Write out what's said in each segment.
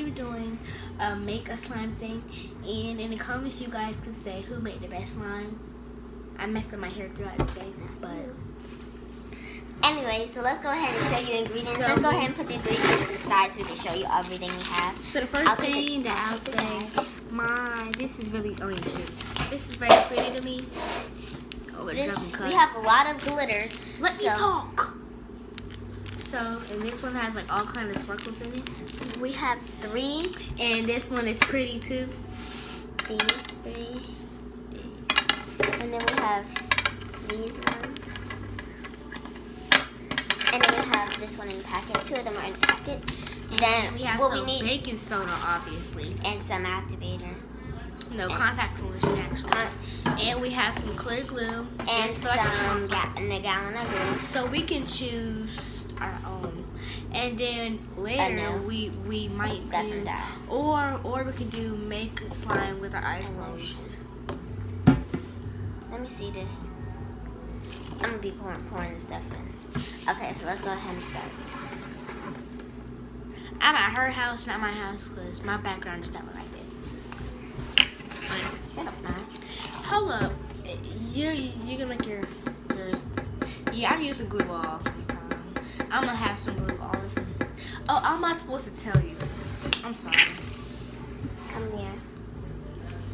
we're doing make a slime thing, and in the comments you guys can say who made the best slime. I messed up my hair throughout the day, but anyway, so let's go ahead and show you ingredients. So let's go ahead and put the ingredients to the side so we can show you everything we have. so the first thing that I'll say, this is really this is very pretty to me. We have a lot of glitters. Let me talk. So, and this one has like all kinds of sparkles in it. We have 3. And this one is pretty too. These 3. And then we have these ones. And then we have this one in the packet. 2 of them are in the packet. Then we have some baking soda, obviously. And some activator. No, contact solution actually. And we have some clear glue. And a gallon of glue. So we can choose our own. And then later we might do, or we can do make slime with our eyes closed. Let me see this. I'm gonna be pouring this stuff in. Okay, so let's go ahead and start. I'm at her house, not my house, because my background is not like this. Shut up, man. Hold up. You're gonna make yours. Yeah, I'm using glue all this time. I'm gonna have some glue all this time. Oh, I'm not supposed to tell you. I'm sorry. Come here.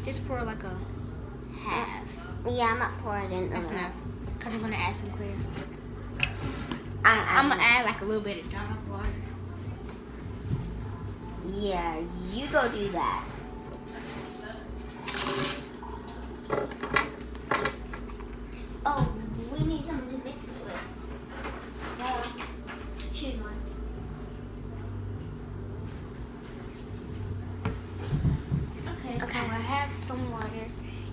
Just pour like a half. Yeah, I'm not pouring it in. That's enough. Because I'm gonna add some clear. I'm gonna add like a little bit of dark water. Yeah, you go do that. Oh, we need something to mix it with. Choose one. Okay, so I have some water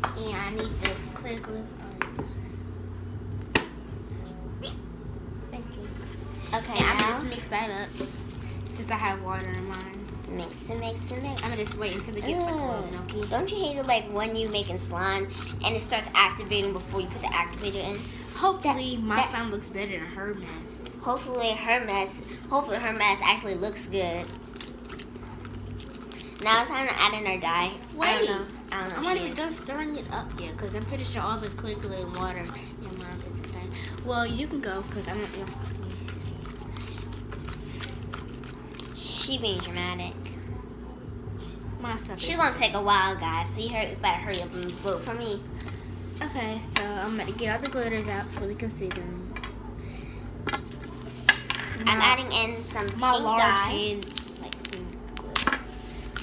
and I need the clear glue. Thank you. Okay, and I'm gonna just mix that up since I have water in mine. Mix it, mix it, mix. I'm gonna just wait until it gets like a little milky. Don't you hate it like when you making slime and it starts activating before you put the activator in? Hopefully my slime looks better than her mess. Hopefully her mess actually looks good. Now it's time to add in our dye. Wait, I don't know I'm not even done stirring it up yet because I'm pretty sure all the clear glue and water in mine is the same. Well, you can go because I'm not. She being dramatic. My stuff. She's gonna take a while, guys. So you better hurry up and vote for me. Okay, so I'm gonna get all the glitters out so we can see them. I'm adding in some pink large dye. hand, like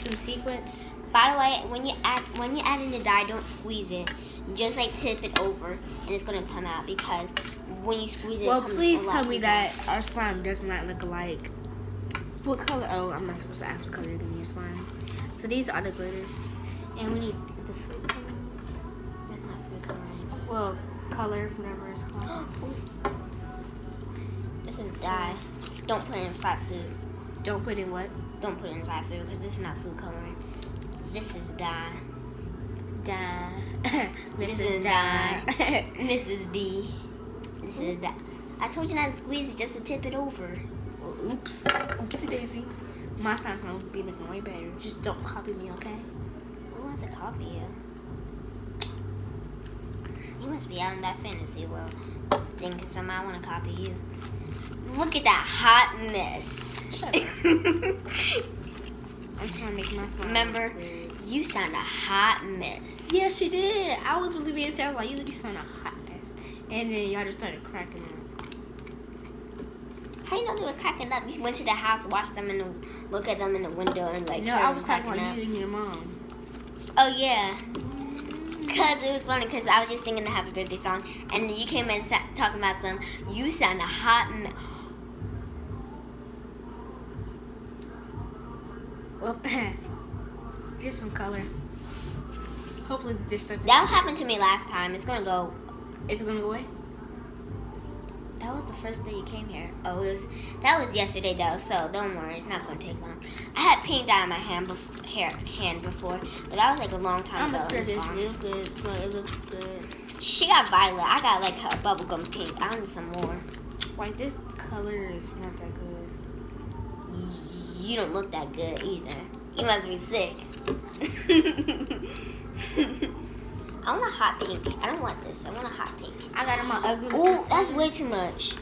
some sequins. By the way, when you add in the dye, don't squeeze it. Just like tip it over, and it's gonna come out because when you squeeze it. Well, please tell me that our slime does not look alike. What color? Oh, I'm not supposed to ask what color you're gonna use slime. So these are the glitters, and we need the fruit color. That's not fruit coloring. Well, color, whatever it's called. This is dye. Don't put it inside food. Don't put in what? Don't put it inside food because this is not food coloring. This is dye. Dye. Mrs. Dye. Mrs. D. This is dye. I told you not to squeeze it, just to tip it over. Oops. Oopsie daisy. My slime's gonna be looking way better. Just don't copy me, okay? Who wants to copy you? You must be out in that fantasy world thinking somebody want to copy you. Look at that hot mess. Shut up. I'm trying to make my slime. Remember, you sound a hot mess. Yes, you did. I was really being serious. Like, you sound a hot mess. And then y'all just started cracking up. How you know they were cracking up? You went to the house, watched them look at them in the window, and like. No, I was talking about you and your mom. Oh yeah, cause it was funny. Cause I was just singing the happy birthday song, and then you came in talking about some. You sound a hot. Well, just some color. Hopefully this stuff. That happened to me last time. It's gonna go. Is it gonna go away? That was the first day you came here. Oh, that was yesterday though, so don't worry, it's not gonna take long. I had paint dye in my hand before, but that was like a long time ago. I'm gonna stir this real good so it looks good. She got violet. I got like a bubblegum pink. I need some more. Like this color is not that good. You don't look that good either. You must be sick. I want a hot pink. I don't want this. I want a hot pink. I got my ugly. Oh, that's way too much.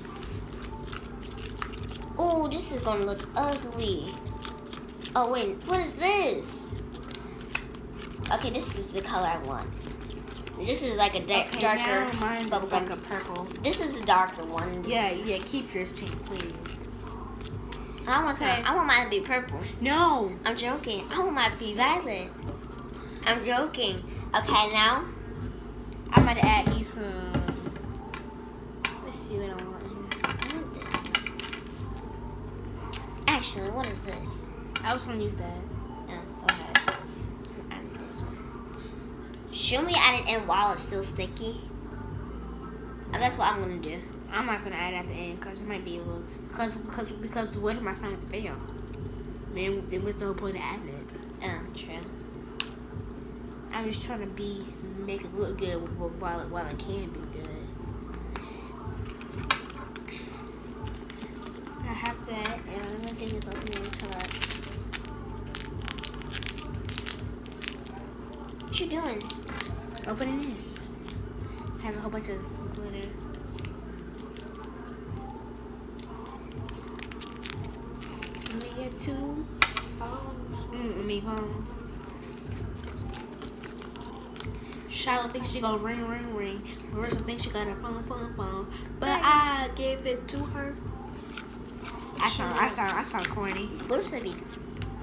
Oh, this is gonna look ugly. Oh wait, what is this? Okay, this is the color I want. This is like a darker Now mine bubble is like gum. a purple. This is a darker one. This Yeah, is- yeah. Keep yours pink, please. I want some. Okay. I want mine to be purple. No. I'm joking. I want mine to be violet. I'm joking. Okay, now I'm about to add me some. Let's see what I want here. I want this one. Actually, what is this? I was gonna use that. No, go ahead. I'm adding this one. Shouldn't we add it in while it's still sticky? And that's what I'm gonna do. I'm not gonna add it at the end because it might be a little. Because what if my assignments fail? Then what's the whole point of adding it? True. I'm just trying to make it look good while it can be good. I have that, and another thing is opening the color. What you doing? Opening this. Has a whole bunch of glitter. Let me get two phones. Charlotte thinks she gonna ring. Marissa thinks she got a phone. But I gave it to her. I sound corny. Larissa be.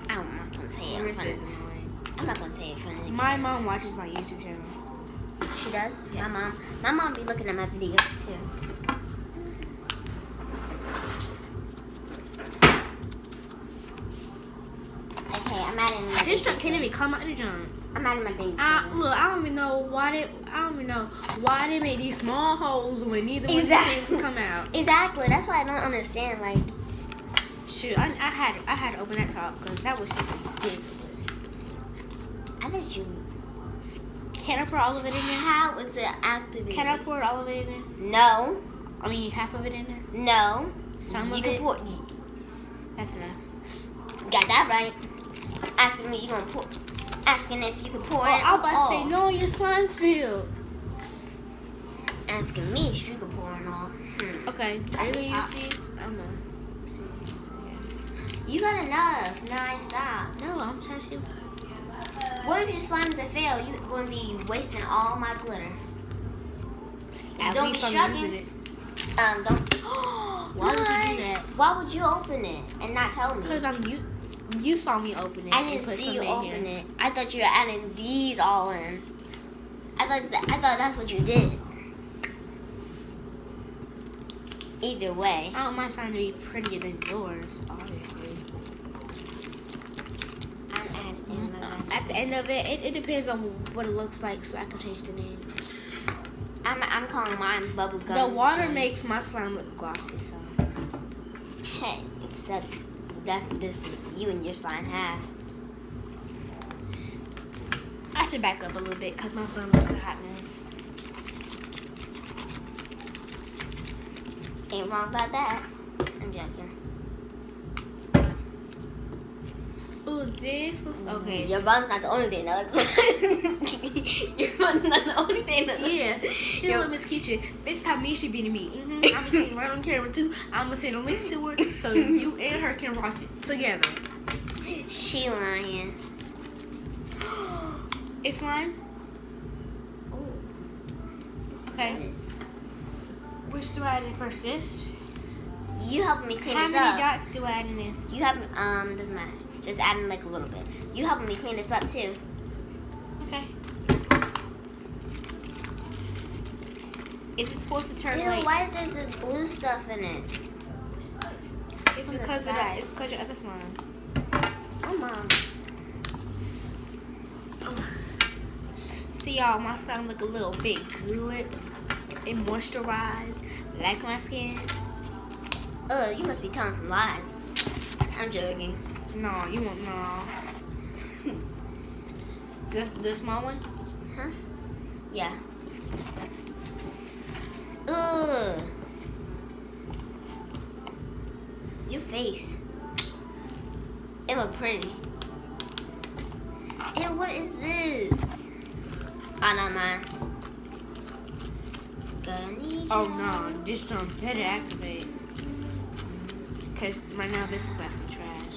I'm not gonna say it. Marissa is annoying. I'm not gonna say it in front of the My camera. mom watches my YouTube channel. She does? Yes. My mom be looking at my videos too. Okay, I'm adding my This truck baking can't even soda. come out the junk. I'm adding my baking Look, soda. I don't even know why they made these small holes when neither one of these Exactly. things come out. Exactly. That's why I don't understand. Like, Shoot, I had to open that top because that was just ridiculous. I bet you. Can I pour all of it in there? How is it activated? Can I pour all of it in there? No. I mean, half of it in there. No. Some you of can it. pour. That's enough. Got that right. Asking me, you gonna pour? Asking if you can pour Oh, it. I was about to say all. no. Your slime's filled. Asking me if you can pour it all. Okay, are you gonna use these? I don't know. You got enough. Now I stop. No, I'm trying to see. What if your slimes that fail? You gonna be wasting all my glitter. At Don't least be I'm using it. Don't. Why would you do that? Why would you open it and not tell me? Because you saw me open it. I and didn't put see some you in open here. it. I thought you were adding these all in. I thought that's what you did. Either way. I don't mind trying to be prettier than yours, obviously. I'm adding in my At the end of it, it depends on what it looks like, so I can change the name. I'm calling mine bubblegum. The water gems. makes my slime look glossy, so. Hey, except that's the difference you and your slime have. I should back up a little bit because my phone looks a hot mess. Ain't wrong about that. I'm joking. Ooh, this looks okay. Your bun's not the only thing that looks like. Your bun's not the only thing that looks Yes, still with Miss Keisha. This is how me should be to me. I'm gonna get it right on camera too. I'm gonna send a link to her so you and her can watch it together. She lying. It's slime. Oh. Okay. Which do I add in first? This. You helping me clean How this many up. dots do I add in this? You have doesn't matter. Just adding like a little bit. You helping me clean this up too. Okay. It's supposed to turn Ew, like. why is there this blue stuff in it? It's on the because of the. sides? It's because your other slime. Oh, Mom. See y'all, my slime look a little bit good and moisturized, like my skin. You must be telling some lies. I'm joking. No, you won't. No. The small one. Huh? Yeah. Ugh. Your face. It look pretty. And what is this? Oh, not mine. Gonna need Oh you. no, this don't better activate. Cause right now this is like some trash.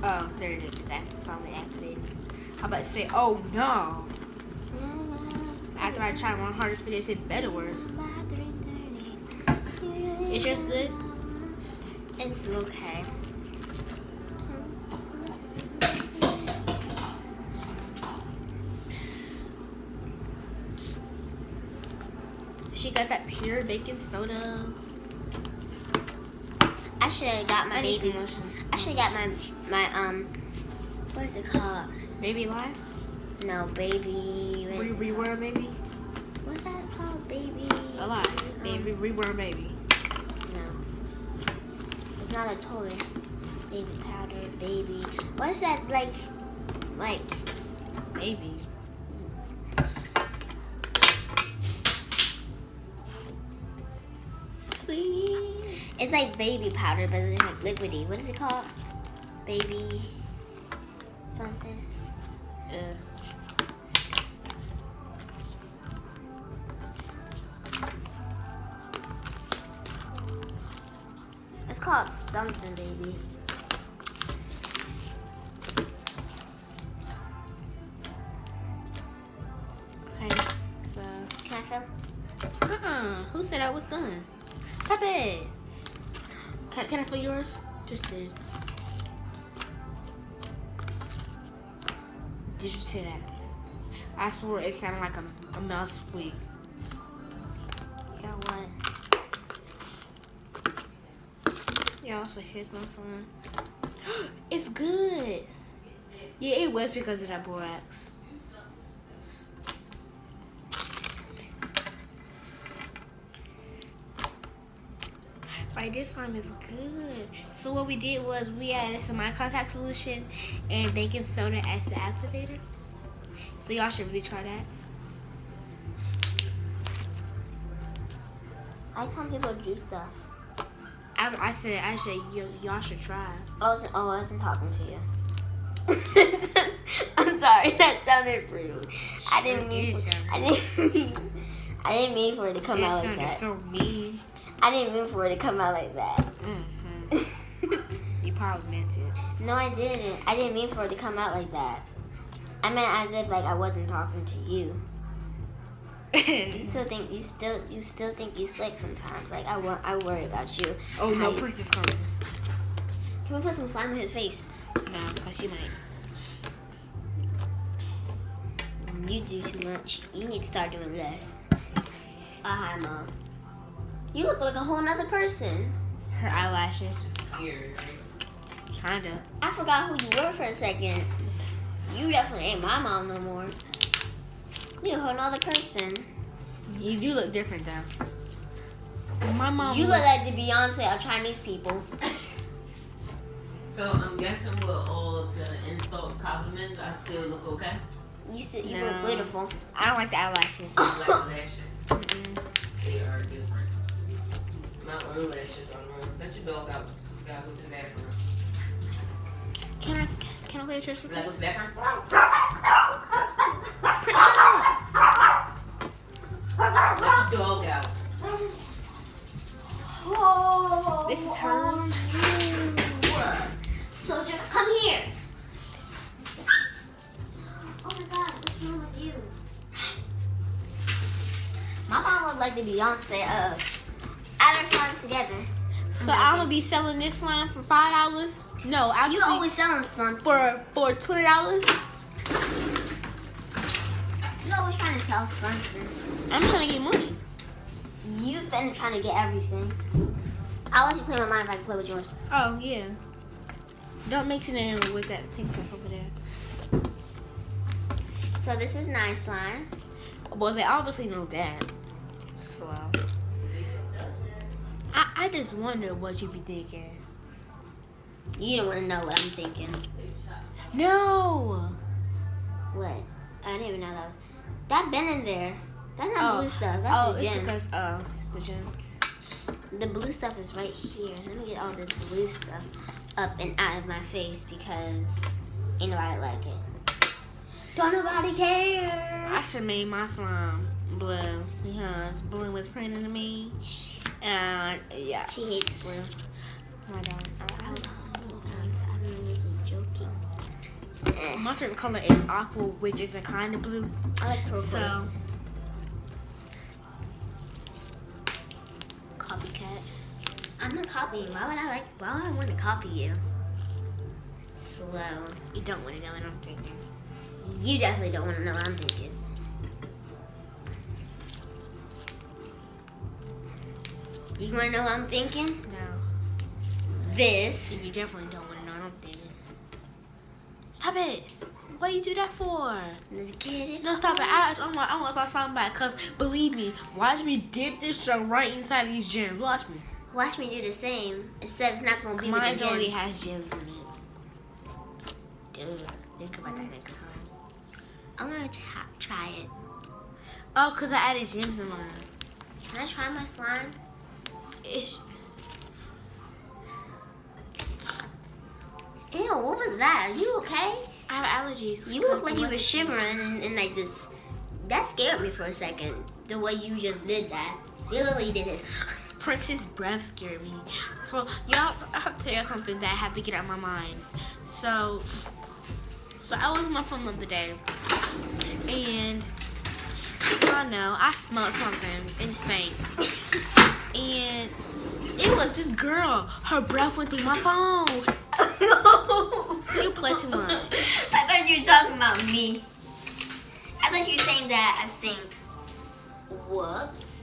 Oh, there it is. It's finally activated. I'm about to say, oh no. After I try my hardest for this, it better work. Is yours good? It's okay. She got that pure baking soda. I should have got my I need baby. some lotion. I should have got my what is it called? Baby Life? No, baby. What is it Reworm called? baby? What's that called? Baby. Alive. Baby reworm baby. No. It's not a toy. Baby powder, baby. What's that like? Maybe. Please. It's like baby powder, but it's like liquidy. What is it called? Baby something. It's called something, baby. Okay. So. Can I feel? Who said I was done? Stop it. Can I feel yours? Just did. Did you see that? I swore it sounded like a mouse squeak. Yeah, what? Yeah, also here's my son. It's good. Yeah, it was because of that borax. Like, this slime is good. So what we did was we added some eye contact solution and baking soda as the activator. So y'all should really try that. I tell people to do stuff. I said y'all should try. I wasn't talking to you. I'm sorry, that sounded rude. I didn't mean for it to come out like that. So mean. I didn't mean for it to come out like that. You probably meant it. No, I didn't. I didn't mean for it to come out like that. I meant as if like I wasn't talking to you. You still think you slick sometimes. Like I worry about you. Oh no, How you- Prince is coming. Can we put some slime in his face? No, because she might. You do too much. You need to start doing less. Hi, Mom. You look like a whole nother person. Her eyelashes. Scared, right? Kinda. I forgot who you were for a second. You definitely ain't my mom no more. You're a whole nother person. You do look different though. My mom. You look like the Beyonce of Chinese people. So I'm guessing with all of the insults, compliments, I still look okay. You No. look beautiful. I don't like the eyelashes. I like lashes. Mm-mm. They are different. My own lashes are wrong. Let your dog out. Just gotta go to the bathroom. Can I play a trick? You gotta go to the bathroom? Let your dog out. Oh, This is hers. Soldier, come here. Oh my God, what's wrong with you? My mom looked like the Beyonce of add our slimes together. So I'm gonna be selling this slime for $5. No, I'm You always selling something. for $20. You always trying to sell something. I'm trying to get money. You've been trying to get everything. I'll let you play with mine if I can play with yours. Oh yeah. Don't mix it in with that pink stuff over there. So this is nice slime. Well, they obviously know that. Slow. I just wonder what you be thinking. You don't want to know what I'm thinking. No. What? I didn't even know that was. That been in there. That's not blue stuff. That's Oh, the it's gems. because it's the gems. The blue stuff is right here. Let me get all this blue stuff up and out of my face because ain't nobody like it. Don't nobody care. I should make my slime blue because blue was pretty to me. And yeah. She hates blue. I don't. I'm just joking. My favorite color is aqua, which is a kind of blue. I like turquoise. So, copycat. I'm not copying. Why would I want to copy you? Slow. You don't want to know what I'm thinking. You definitely don't want to know what I'm thinking. You want to know what I'm thinking? No. This. You definitely don't want to know what I'm thinking. Stop it. What do you do that for? No, stop it. I want my slime back. Because believe me, watch me dip this junk right inside these gems. Watch me. Watch me do the same. Except it's not going to be Mine with the already gems. has gems in it. Dude, think about that next time. I want to try it. Oh, because I added gems in mine. Can I try my slime? It's... Ew, what was that? Are you okay? I have allergies. You look like you were shivering and like this. That scared me for a second. The way you just did that. You literally did this. Princess breath scared me. So, y'all, I have to tell you something that I have to get out of my mind. So I was with my phone the other day. And, I know, I smelled something. It stank. And it was this girl. Her breath went through my phone. You play too much. I thought you were talking about me. I thought you were saying that I stink. Whoops.